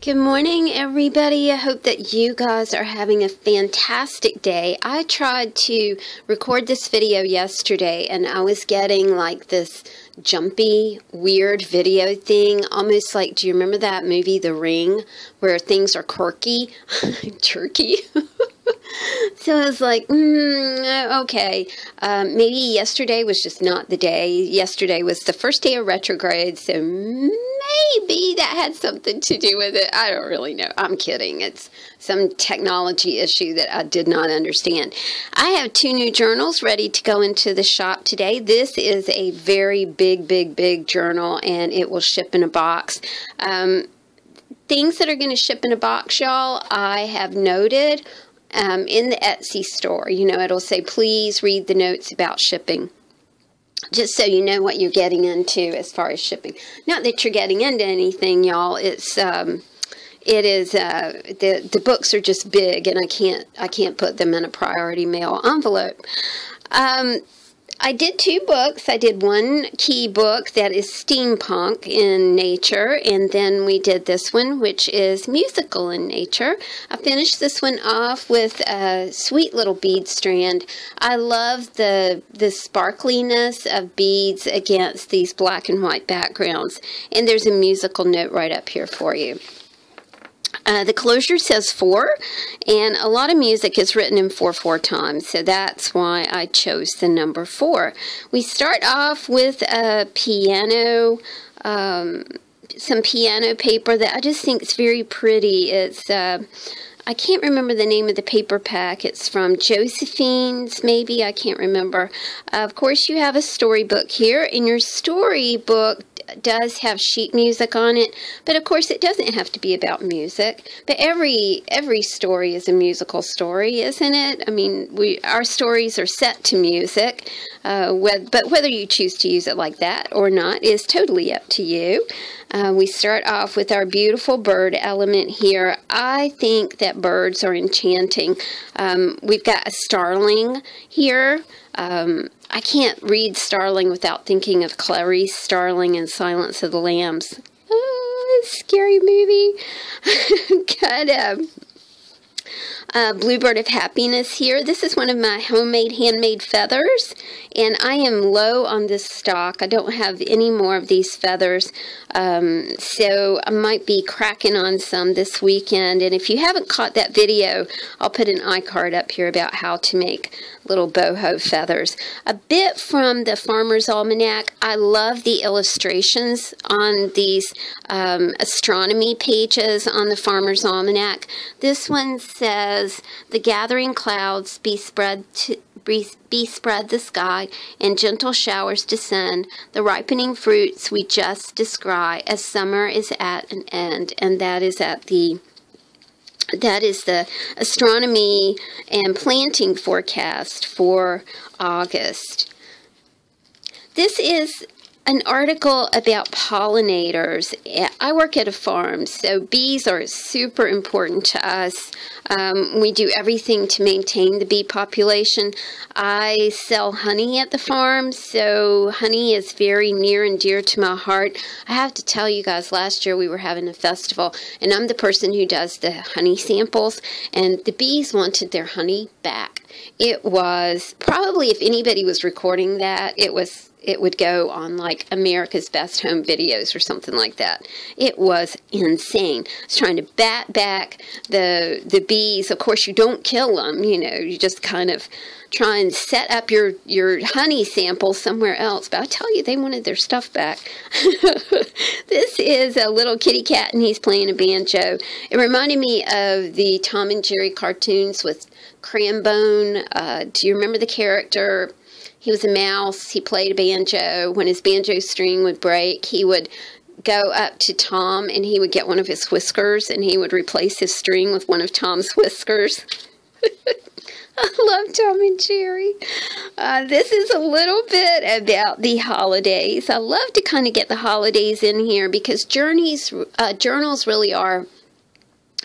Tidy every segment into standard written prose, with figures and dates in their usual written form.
Good morning, everybody. I hope that you guys are having a fantastic day. I tried to record this video yesterday and I was getting like this jumpy, weird video thing, almost like, do you remember that movie, The Ring, where things are quirky? Turkey. So I was like, okay, maybe yesterday was just not the day. Yesterday was the first day of retrograde, so maybe that had something to do with it. I don't really know. I'm kidding. It's some technology issue that I did not understand. I have 2 new journals ready to go into the shop today. This is a very big journal, and it will ship in a box. Things that are going to ship in a box, y'all, I have noted in the Etsy store. You know, it'll say, please read the notes about shipping. Just so you know what you're getting into as far as shipping. Not that you're getting into anything, y'all. It's the books are just big, and I can't put them in a priority mail envelope. I did 2 books. I did one key book that is steampunk in nature, and then we did this one, which is musical in nature. I finished this one off with a sweet little bead strand. I love the sparkliness of beads against these black and white backgrounds, and there's a musical note right up here for you. The closure says 4, and a lot of music is written in 4/4 times, so that's why I chose the number 4. We start off with a piano, some piano paper that I just think is very pretty. It's I can't remember the name of the paper pack. It's from Josephine's, maybe. I can't remember. Of course, you have a storybook here, and your storybook does have sheet music on it, but of course it doesn't have to be about music. But every story is a musical story, isn't it? I mean, our stories are set to music, but whether you choose to use it like that or not is totally up to you. We start off with our beautiful bird element here. I think that birds are enchanting. We've got a starling here. I can't read starling without thinking of Clarice Starling in Silence of the Lambs. Oh, scary movie. Got Bluebird of Happiness here. This is one of my homemade handmade feathers, and I am low on this stock. I don't have any more of these feathers, so I might be cracking on some this weekend. And if you haven't caught that video, I'll put an iCard up here about how to make little boho feathers. A bit from the Farmer's Almanac. I love the illustrations on these astronomy pages on the Farmer's Almanac. This one says, the gathering clouds be spread the sky, and gentle showers descend, the ripening fruits we just descry, as summer is at an end. And that is the astronomy and planting forecast for August. This is an article about pollinators. I work at a farm, so bees are super important to us. We do everything to maintain the bee population. I sell honey at the farm, so honey is very near and dear to my heart. I have to tell you guys, last year we were having a festival, and I'm the person who does the honey samples, and the bees wanted their honey back. It was probably, if anybody was recording that, it would go on like America's Best Home Videos or something like that. It was insane. I was trying to bat back the bees. Of course, you don't kill them, you know, you just kind of try and set up your honey sample somewhere else. But I tell you, they wanted their stuff back. This is a little kitty cat, and he's playing a banjo. It reminded me of the Tom and Jerry cartoons with Crambone. Do you remember the character? He was a mouse. He played a banjo. When his banjo string would break, he would go up to Tom, and he would get one of his whiskers, and he would replace his string with one of Tom's whiskers. I love Tom and Jerry. This is a little bit about the holidays. I love to kind of get the holidays in here because journals really are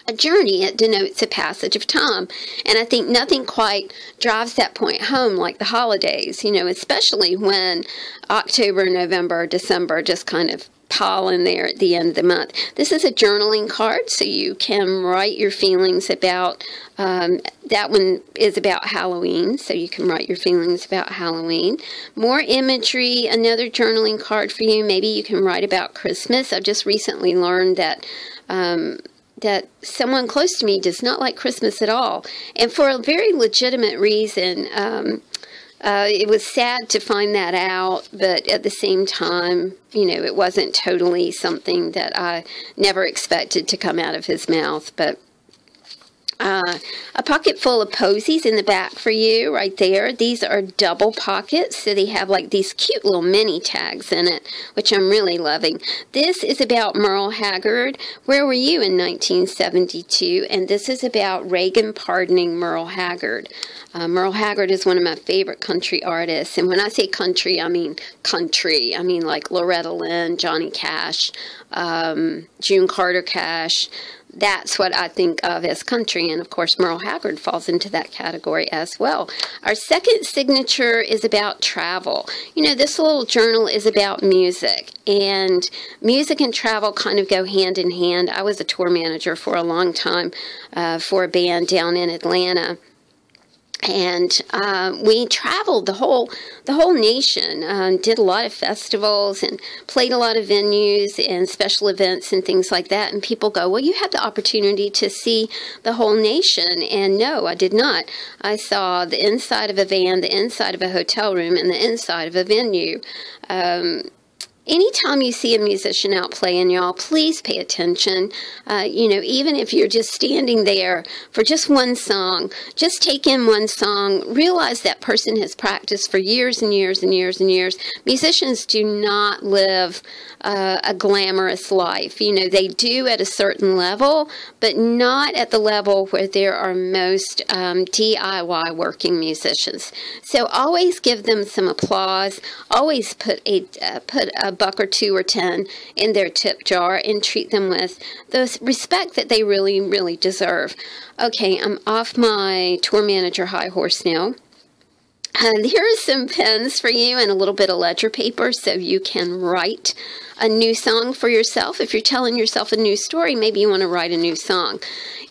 a journey. It denotes a passage of time, and I think nothing quite drives that point home like the holidays, you know, especially when October, November, December just kind of pollen there at the end of the month. This is a journaling card, so you can write your feelings about, that one is about Halloween, so you can write your feelings about Halloween. More imagery, another journaling card for you. Maybe you can write about Christmas. I've just recently learned that that someone close to me does not like Christmas at all, and for a very legitimate reason. It was sad to find that out, but at the same time, you know, it wasn't totally something that I never expected to come out of his mouth. But a pocket full of posies in the back for you right there. These are double pockets, so they have like these cute little mini tags in it, which I'm really loving. This is about Merle Haggard. Where were you in 1972? And this is about Reagan pardoning Merle Haggard. Merle Haggard is one of my favorite country artists, and when I say country, I mean country. I mean like Loretta Lynn, Johnny Cash, June Carter Cash. That's what I think of as country, and of course Merle Haggard falls into that category as well. Our second signature is about travel. You know, this little journal is about music, and music and travel kind of go hand in hand. I was a tour manager for a long time for a band down in Atlanta. And we traveled the whole nation, did a lot of festivals and played a lot of venues and special events and things like that. And people go, well, you had the opportunity to see the whole nation. And no, I did not. I saw the inside of a van, the inside of a hotel room, and the inside of a venue. Anytime you see a musician out playing, y'all, please pay attention. You know, even if you're just standing there for just one song, just take in one song. Realize that person has practiced for years and years and years and years. Musicians do not live a glamorous life. You know, they do at a certain level, but not at the level where there are most DIY working musicians. So always give them some applause. Always put a buck or two or 10 in their tip jar and treat them with the respect that they really, really deserve. Okay, I'm off my tour manager high horse now. Here are some pens for you and a little bit of ledger paper so you can write a new song for yourself. If you're telling yourself a new story, maybe you want to write a new song.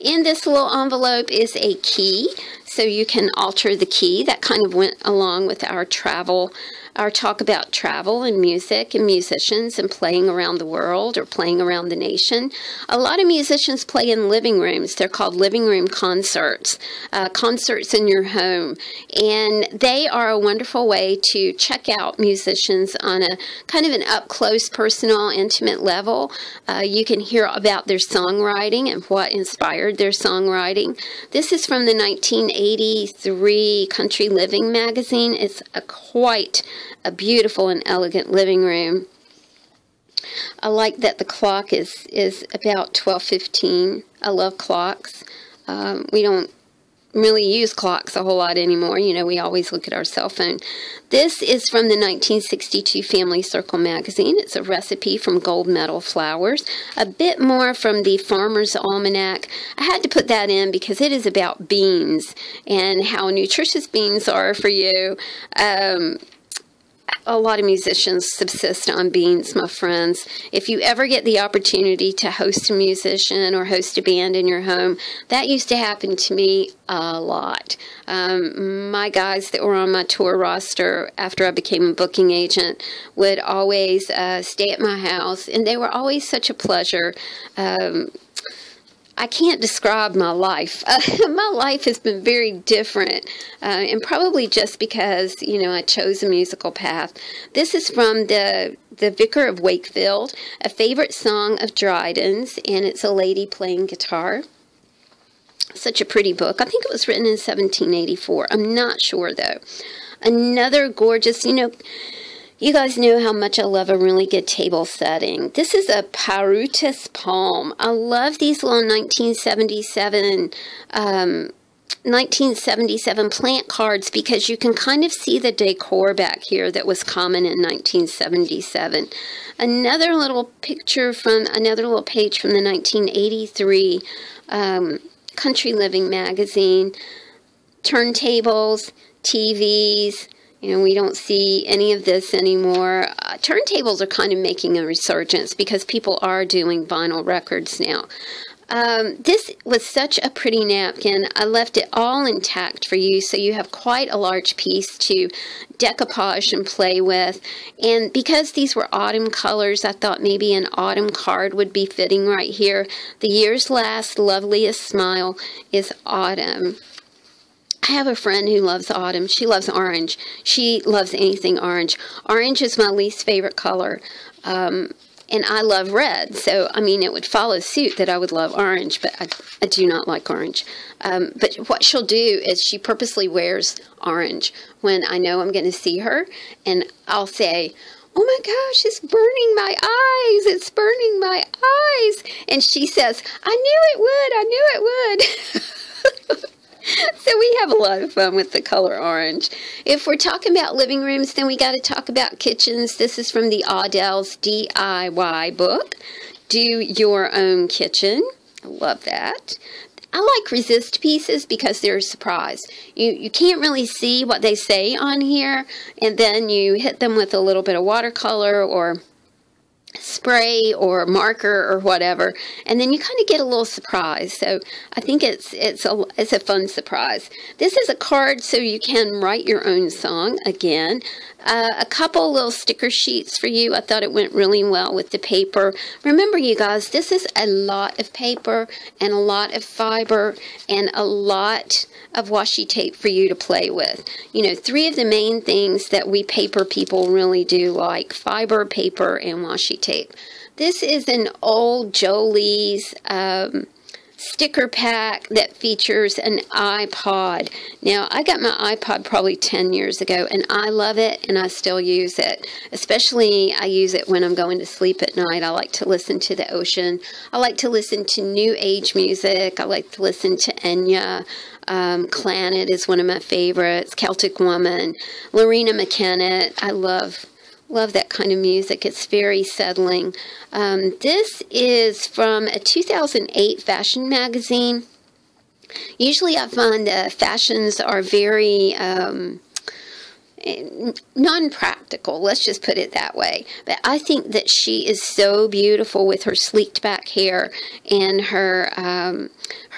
In this little envelope is a key, so you can alter the key. That kind of went along with our talk about travel and music and musicians and playing around the world or playing around the nation. A lot of musicians play in living rooms. They're called living room concerts, concerts in your home. And they are a wonderful way to check out musicians on a kind of an up-close, personal, intimate level. You can hear about their songwriting and what inspired their songwriting. This is from the 1983 Country Living magazine. It's quite a beautiful and elegant living room. I like that the clock is about 12:15. I love clocks. We don't really use clocks a whole lot anymore. You know, we always look at our cell phone. This is from the 1962 Family Circle magazine. It's a recipe from gold medal flours. A bit more from the Farmer's Almanac. I had to put that in because it is about beans and how nutritious beans are for you. A lot of musicians subsist on beans, my friends. If you ever get the opportunity to host a musician or host a band in your home, that used to happen to me a lot. My guys that were on my tour roster after I became a booking agent would always stay at my house, and they were always such a pleasure. I can't describe my life. My life has been very different, and probably just because, you know, I chose a musical path. This is from the Vicar of Wakefield, a favorite song of Dryden's, and it's a lady playing guitar. Such a pretty book. I think it was written in 1784. I'm not sure, though. Another gorgeous, you know, you guys know how much I love a really good table setting. This is a Parutus palm. I love these little 1977 plant cards because you can kind of see the decor back here that was common in 1977. Another little picture from, another little page from the 1983 Country Living magazine. Turntables, TVs, You know, we don't see any of this anymore. Turntables are kind of making a resurgence because people are doing vinyl records now. This was such a pretty napkin. I left it all intact for you, so you have quite a large piece to decoupage and play with. And because these were autumn colors, I thought maybe an autumn card would be fitting right here. The year's last loveliest smile is autumn. I have a friend who loves autumn. She loves orange. She loves anything orange. Orange is my least favorite color. And I love red, so, I mean, it would follow suit that I would love orange, but I do not like orange. But what she'll do is she purposely wears orange when I know I'm going to see her, and I'll say, oh my gosh, it's burning my eyes, it's burning my eyes. And she says, I knew it would, I knew it would. So we have a lot of fun with the color orange. If we're talking about living rooms, then we got to talk about kitchens. This is from the Audell's DIY book, Do Your Own Kitchen. I love that. I like resist pieces because they're a surprise. You can't really see what they say on here, and then you hit them with a little bit of watercolor or spray or marker or whatever, and then you kind of get a little surprise. So I think it's a fun surprise. This is a card so you can write your own song. Again, a couple little sticker sheets for you. I thought it went really well with the paper. Remember, you guys, this is a lot of paper and a lot of fiber and a lot of washi tape for you to play with. You know, three of the main things that we paper people really do like: fiber, paper, and washi tape. This is an old Jolie's sticker pack that features an iPod. Now, I got my iPod probably 10 years ago, and I love it, and I still use it. Especially, I use it when I'm going to sleep at night. I like to listen to the ocean. I like to listen to new age music. I like to listen to Enya. Clannad is one of my favorites. Celtic Woman. Lorena McKennitt. I love that kind of music. It's very settling. This is from a 2008 fashion magazine. Usually I find the fashions are very non-practical, let's just put it that way. But I think that she is so beautiful with her sleeked back hair and her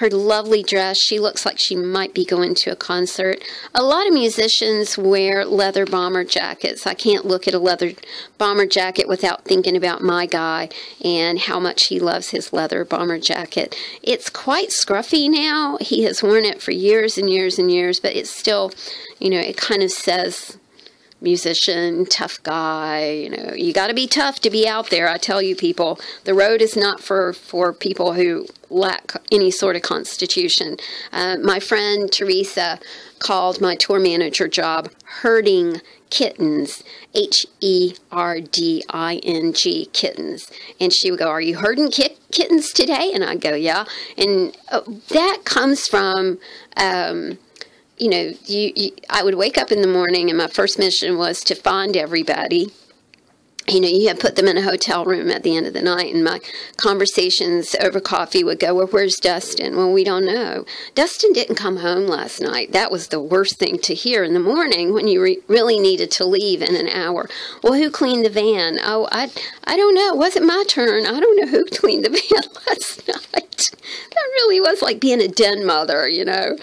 lovely dress. She looks like she might be going to a concert. A lot of musicians wear leather bomber jackets. I can't look at a leather bomber jacket without thinking about my guy and how much he loves his leather bomber jacket. It's quite scruffy now. He has worn it for years and years and years, but it's still, you know, it kind of says musician, tough guy. You know, you got to be tough to be out there. I tell you, people, the road is not for people who lack any sort of constitution. My friend Teresa called my tour manager job herding kittens, H-E-R-D-I-N-G, kittens. And she would go, are you herding kittens today? And I'd go, yeah. And that comes from you know, I would wake up in the morning, and my first mission was to find everybody. You know, you had put them in a hotel room at the end of the night, and my conversations over coffee would go, well, where's Dustin? Well, we don't know. Dustin didn't come home last night. That was the worst thing to hear in the morning when you really needed to leave in an hour. Well, who cleaned the van? Oh, I don't know. It wasn't my turn. I don't know who cleaned the van last night. That really was like being a den mother, you know.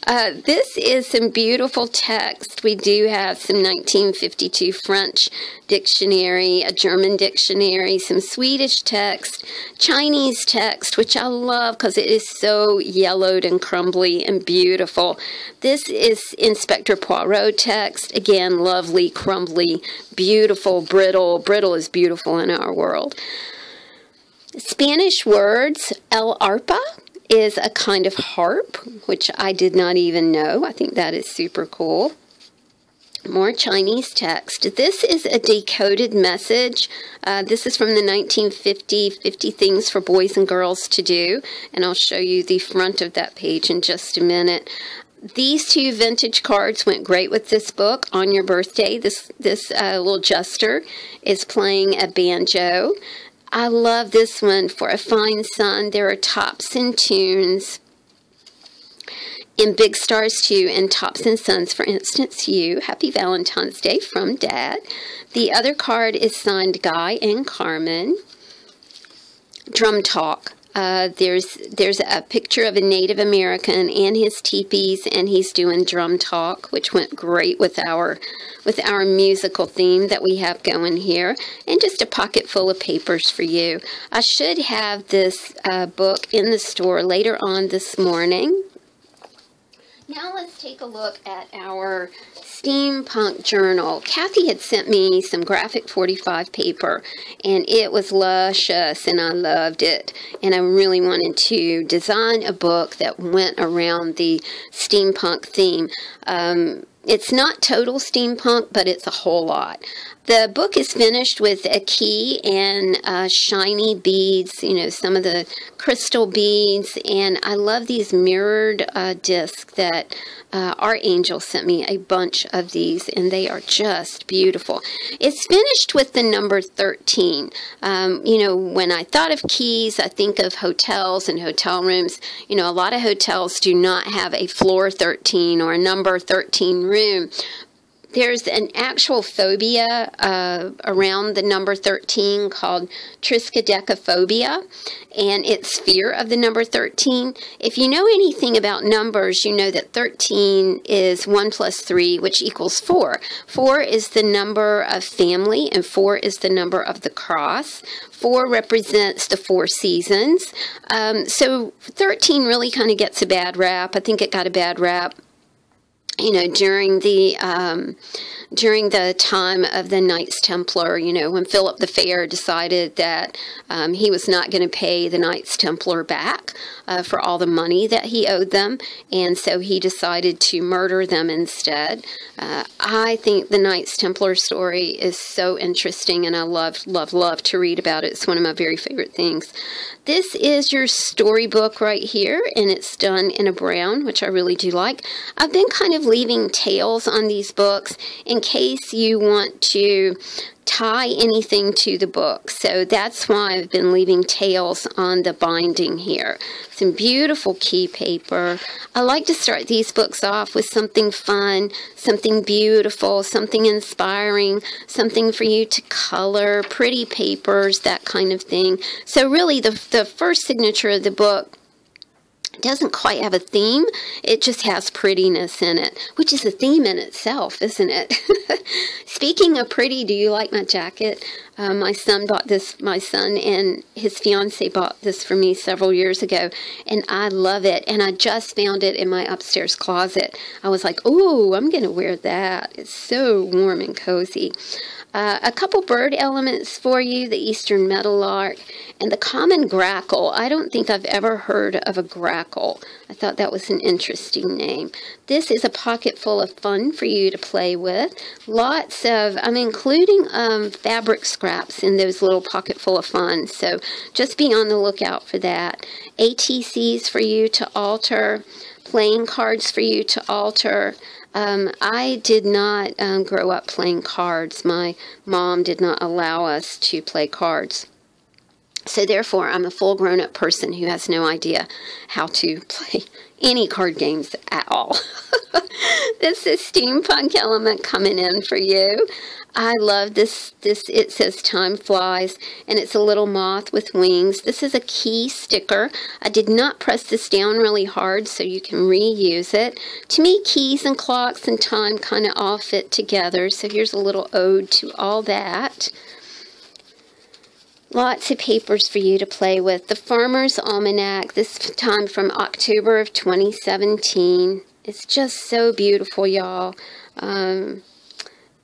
This is some beautiful text. We do have some 1952 French dictionary, a German dictionary, some Swedish text, Chinese text, which I love because it is so yellowed and crumbly and beautiful. This is Inspector Poirot text. Again, lovely, crumbly, beautiful, brittle. Brittle is beautiful in our world. Spanish words, el arpa is a kind of harp, which I did not even know. I think that is super cool. More Chinese text. This is a decoded message. This is from the 1950 50 Things for Boys and Girls to Do, and I'll show you the front of that page in just a minute. These two vintage cards went great with this book. On your birthday, this little jester is playing a banjo. I love this one. For a Fine Sun. There are tops and tunes. in Big Stars 2 and Tops and Sons, for instance, you. Happy Valentine's Day from Dad. The other card is signed Guy and Carmen. Drum Talk. There's a picture of a Native American and his teepees, and he's doing drum talk, which went great with our musical theme that we have going here, and just a pocket full of papers for you. I should have this book in the store later on this morning. Now let's take a look at our Steampunk journal. Kathy had sent me some graphic 45 paper, and it was luscious, and I loved it. And I really wanted to design a book that went around the steampunk theme. It's not total steampunk, but it's a whole lot. The book is finished with a key and shiny beads, you know, some of the crystal beads, and I love these mirrored discs that our angel sent me a bunch of these, and they are just beautiful. It's finished with the number 13. You know, when I thought of keys, I think of hotels and hotel rooms. You know, a lot of hotels do not have a floor 13 or a number 13 room. There's an actual phobia around the number 13 called triskaidekaphobia, and it's fear of the number 13. If you know anything about numbers, you know that 13 is 1 plus 3, which equals 4. 4 is the number of family, and 4 is the number of the cross. 4 represents the 4 seasons. So 13 really kind of gets a bad rap. I think it got a bad rap, you know, during the time of the Knights Templar, you know, when Philip the Fair decided that he was not going to pay the Knights Templar back for all the money that he owed them, and so he decided to murder them instead. I think the Knights Templar story is so interesting, and I love to read about it. It's one of my very favorite things. This is your storybook right here, and it's done in a brown, which I really do like. I've been kind of leaving tails on these books in case you want to tie anything to the book. So that's why I've been leaving tails on the binding here. Some beautiful key paper. I like to start these books off with something fun, something beautiful, something inspiring, something for you to color, pretty papers, that kind of thing. So really the first signature of the book doesn't quite have a theme. It just has prettiness in it, which is a theme in itself, isn't it? Speaking of pretty, do you like my jacket? My son and his fiance bought this for me several years ago, and I love it, and I just found it in my upstairs closet. I was like, oh, I'm going to wear that. It's so warm and cozy. A couple bird elements for you, the eastern meadowlark and the common grackle. I don't think I've ever heard of a grackle. I thought that was an interesting name. This is a pocket full of fun for you to play with. Lots of, I'm including fabric scraps in those little pocket full of fun, so just be on the lookout for that. ATCs for you to alter, playing cards for you to alter. I did not grow up playing cards. My mom did not allow us to play cards. So therefore, I'm a full grown-up person who has no idea how to play any card games at all. This is Steampunk element coming in for you. I love this. It says time flies, and it's a little moth with wings. This is a key sticker. I did not press this down really hard so you can reuse it. To me, keys and clocks and time kind of all fit together, so here's a little ode to all that. Lots of papers for you to play with. The Farmer's Almanac, this time from October of 2017. It's just so beautiful, y'all.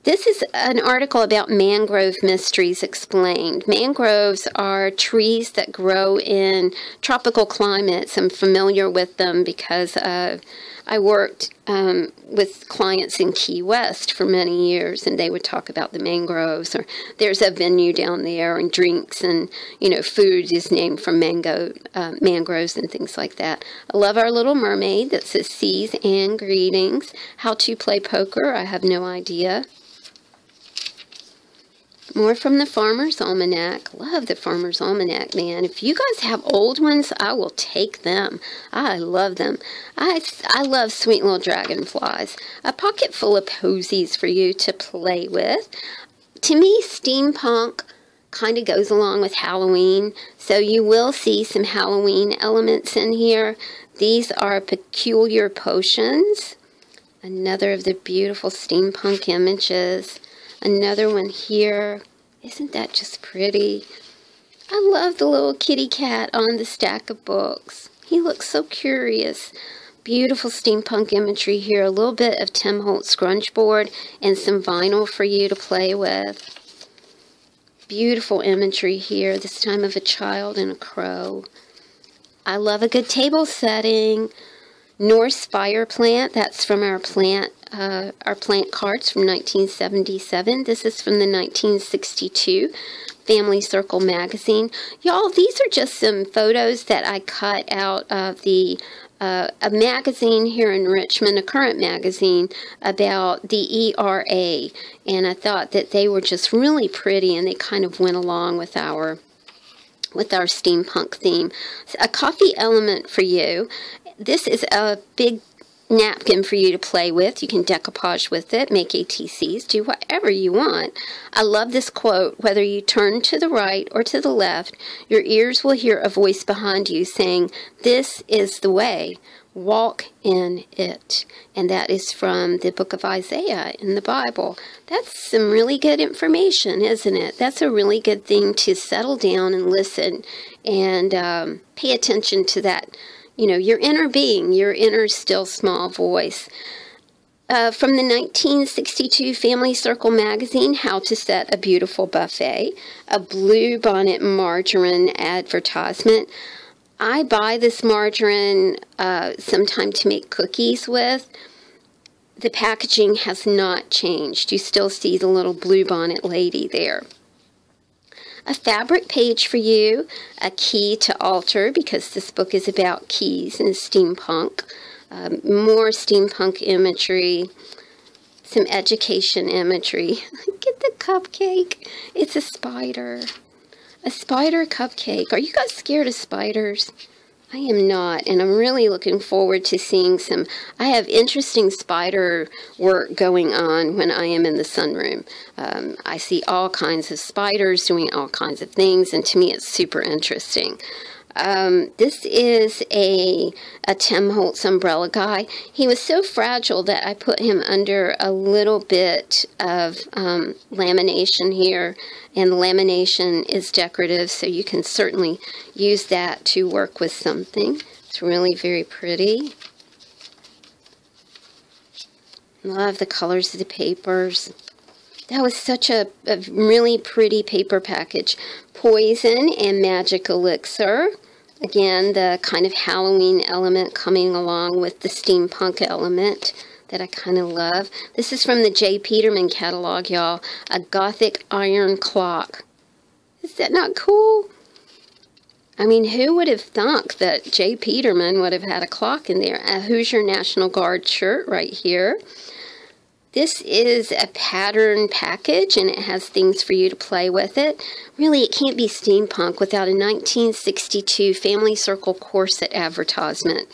This is an article about mangrove mysteries explained. Mangroves are trees that grow in tropical climates. I'm familiar with them because I worked with clients in Key West for many years, and they would talk about the mangroves, or there's a venue down there, and drinks and, you know, food is named from mangroves and things like that. I love our little mermaid that says seas and greetings. How to play poker, I have no idea. More from the Farmer's Almanac. Love the Farmer's Almanac, man. If you guys have old ones, I will take them. I love them. I love sweet little dragonflies. A pocket full of posies for you to play with. To me, steampunk kind of goes along with Halloween, so you will see some Halloween elements in here. These are peculiar potions. Another of the beautiful steampunk images. Another one here. Isn't that just pretty? I love the little kitty cat on the stack of books. He looks so curious. Beautiful steampunk imagery here. A little bit of Tim Holtz scrunch board and some vinyl for you to play with. Beautiful imagery here, this time of a child and a crow. I love a good table setting. Norse fire plant, that's from our plant cards from 1977. This is from the 1962 Family Circle magazine. Y'all, these are just some photos that I cut out of a magazine here in Richmond, a current magazine about the ERA, and I thought that they were just really pretty, and they kind of went along with our steampunk theme. A coffee element for you. This is a big napkin for you to play with. You can decoupage with it, make ATCs, do whatever you want. I love this quote: whether you turn to the right or to the left, your ears will hear a voice behind you saying, "This is the way. Walk in it." And that is from the book of Isaiah in the Bible. That's some really good information, isn't it? That's a really good thing to settle down and listen and pay attention to that. You know, your inner being, your inner still small voice. From the 1962 Family Circle magazine, How to Set a Beautiful Buffet, a Blue Bonnet margarine advertisement. I buy this margarine sometime to make cookies with. The packaging has not changed. You still see the little Blue Bonnet lady there. A fabric page for you, a key to alter, because this book is about keys and steampunk. More steampunk imagery, some education imagery. Get the cupcake. It's a spider. A spider cupcake. Are you guys scared of spiders? I am not, and I'm really looking forward to seeing some. I have interesting spider work going on when I am in the sunroom. I see all kinds of spiders doing all kinds of things, and to me it's super interesting. This is a Tim Holtz umbrella guy. He was so fragile that I put him under a little bit of lamination here, and the lamination is decorative, so you can certainly use that to work with something. It's really very pretty. Love the colors of the papers. That was such a really pretty paper package. Poison and Magic Elixir. Again, the kind of Halloween element coming along with the steampunk element that I kind of love. This is from the J. Peterman catalog, y'all. A Gothic iron clock. Is that not cool? I mean, who would have thunk that J. Peterman would have had a clock in there? A Hoosier National Guard shirt right here. This is a pattern package, and it has things for you to play with it. Really, it can't be steampunk without a 1962 Family Circle corset advertisement.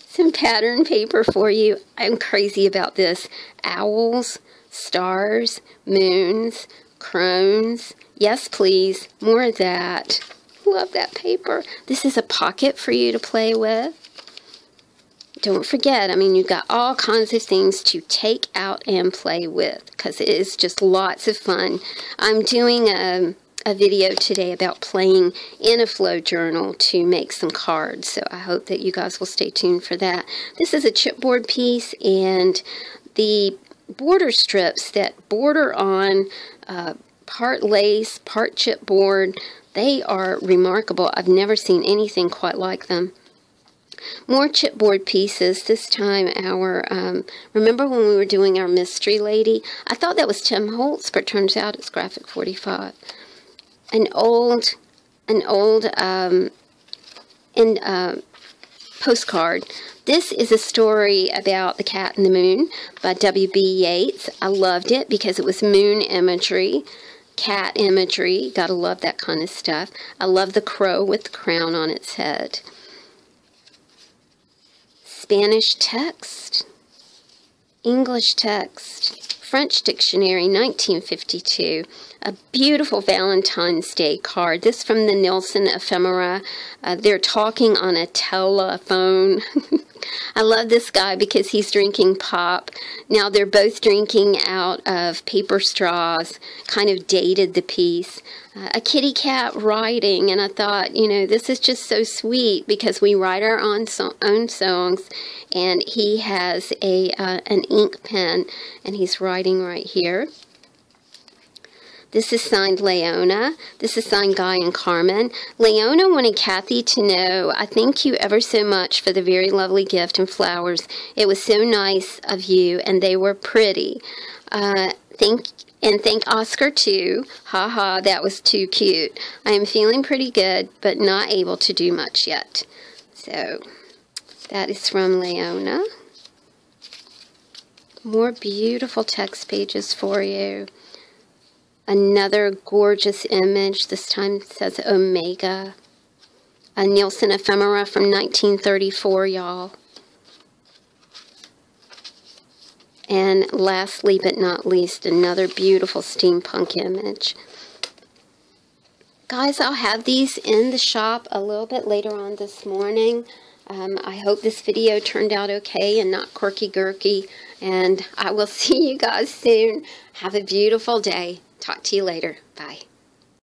Some pattern paper for you. I'm crazy about this. Owls, stars, moons, crones. Yes, please. More of that. Love that paper. This is a pocket for you to play with. Don't forget, I mean, you've got all kinds of things to take out and play with, because it is just lots of fun. I'm doing a video today about playing in a flow journal to make some cards, so I hope that you guys will stay tuned for that. This is a chipboard piece, and the border strips that border on part lace, part chipboard, they are remarkable. I've never seen anything quite like them. More chipboard pieces, this time our, remember when we were doing our Mystery Lady? I thought that was Tim Holtz, but turns out it's Graphic 45. An old postcard. This is a story about the cat in the moon by W.B. Yeats. I loved it because it was moon imagery, cat imagery. Gotta love that kind of stuff. I love the crow with the crown on its head. Spanish text, English text, French dictionary, 1952. A beautiful Valentine's Day card. This from the Nielsen ephemera. They're talking on a telephone. I love this guy because he's drinking pop. Now they're both drinking out of paper straws. Kind of dated the piece. A kitty cat writing, and I thought, you know, this is just so sweet because we write our own songs, and he has an ink pen, and he's writing right here. This is signed Leona. This is signed Guy and Carmen. Leona wanted Kathy to know, I thank you ever so much for the very lovely gift and flowers. It was so nice of you, and they were pretty. Thank Oscar too. Haha, that was too cute. I am feeling pretty good, but not able to do much yet. So, that is from Leona. More beautiful text pages for you. Another gorgeous image. This time it says Omega. A Nielsen ephemera from 1934, y'all. And lastly but not least, another beautiful steampunk image. Guys, I'll have these in the shop a little bit later on this morning. I hope this video turned out okay and not quirky-gurky. And I will see you guys soon. Have a beautiful day. Talk to you later. Bye.